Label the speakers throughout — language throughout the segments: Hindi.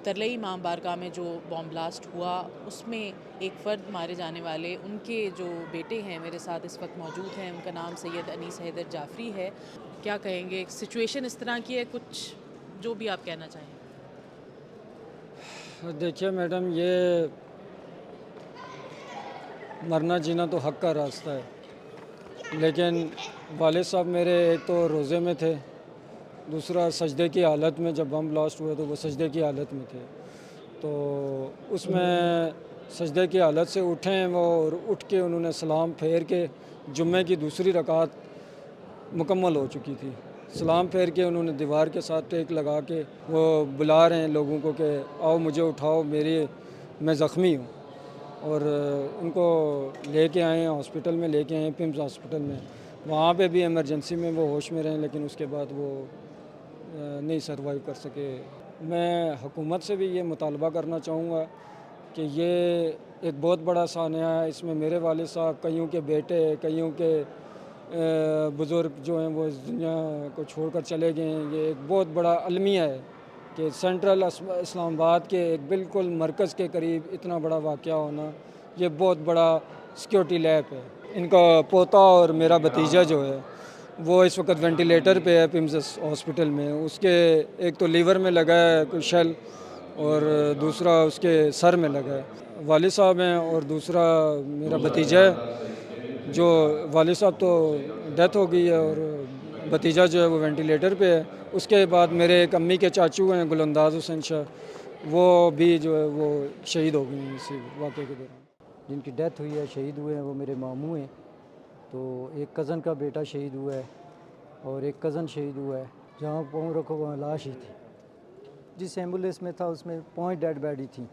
Speaker 1: तरलई इमाम बारगाह में जो बॉम्ब ब्लास्ट हुआ उसमें एक फ़र्द मारे जाने वाले उनके जो बेटे हैं मेरे साथ इस वक्त मौजूद हैं। उनका नाम सैयद अनीस हैदर जाफ़री है। क्या कहेंगे, सिचुएशन इस तरह की है, कुछ जो भी आप कहना चाहें।
Speaker 2: देखिए मैडम, ये मरना जीना तो हक़ का रास्ता है, लेकिन वालिद साहब मेरे एक तो रोज़े में थे, दूसरा सजदे की हालत में, जब बम ब्लास्ट हुआ तो वो सजदे की हालत में थे। तो उसमें सजदे की हालत से उठे हैं वो, और उठ के उन्होंने सलाम फेर के, जुम्मे की दूसरी रकात मुकम्मल हो चुकी थी। सलाम फेर के उन्होंने दीवार के साथ टेक लगा के वो बुला रहे हैं लोगों को कि आओ मुझे उठाओ, मैं ज़ख्मी हूँ। और उनको लेके आए हैं, हॉस्पिटल में लेके आए हैं, पिम्स हॉस्पिटल में। वहाँ पे भी इमरजेंसी में वो होश में रहे, लेकिन उसके बाद वो नहीं सर्वाइव कर सके। मैं हुकूमत से भी ये मुतालबा करना चाहूँगा कि ये एक बहुत बड़ा सानिया है, इसमें मेरे वालिद साहब, कईयों के बेटे, कईयों के बुज़ुर्ग जो हैं वो इस दुनिया को छोड़कर चले गए हैं। ये एक बहुत बड़ा अलमिया है कि सेंट्रल इस्लामाबाद के एक बिल्कुल मरकज़ के करीब इतना बड़ा वाक़या होना, ये बहुत बड़ा सिक्योरिटी लैप है। इनका पोता और मेरा भतीजा जो है वो इस वक्त वेंटिलेटर पे है पिम्स हॉस्पिटल में। उसके एक तो लीवर में लगा है कोई शेल, और दूसरा उसके सर में लगा है। वालिद साहब हैं और दूसरा मेरा भतीजा है। जो वालिद साहब तो डेथ हो गई है और भतीजा जो है वो वेंटिलेटर पे है। उसके बाद मेरे एक अम्मी के चाचू हैं गुलंदाज हुसैन शाह, वो भी जो है वो शहीद हो गए हैं इसी वाक़े के दौरान।
Speaker 3: जिनकी डेथ हुई है, शहीद हुए हैं, वो मेरे मामू हैं। तो एक कज़न का बेटा शहीद हुआ है और एक कज़न शहीद हुआ है। जहाँ पाँव रखो वहाँ लाश ही थी। जिस एम्बुलेंस में था उसमें 5 डेड बॉडी थी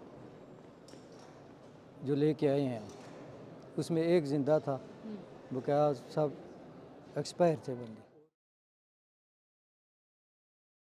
Speaker 3: जो लेके आए हैं। उसमें एक ज़िंदा था, वो क्या सब एक्सपायर थे बंदे।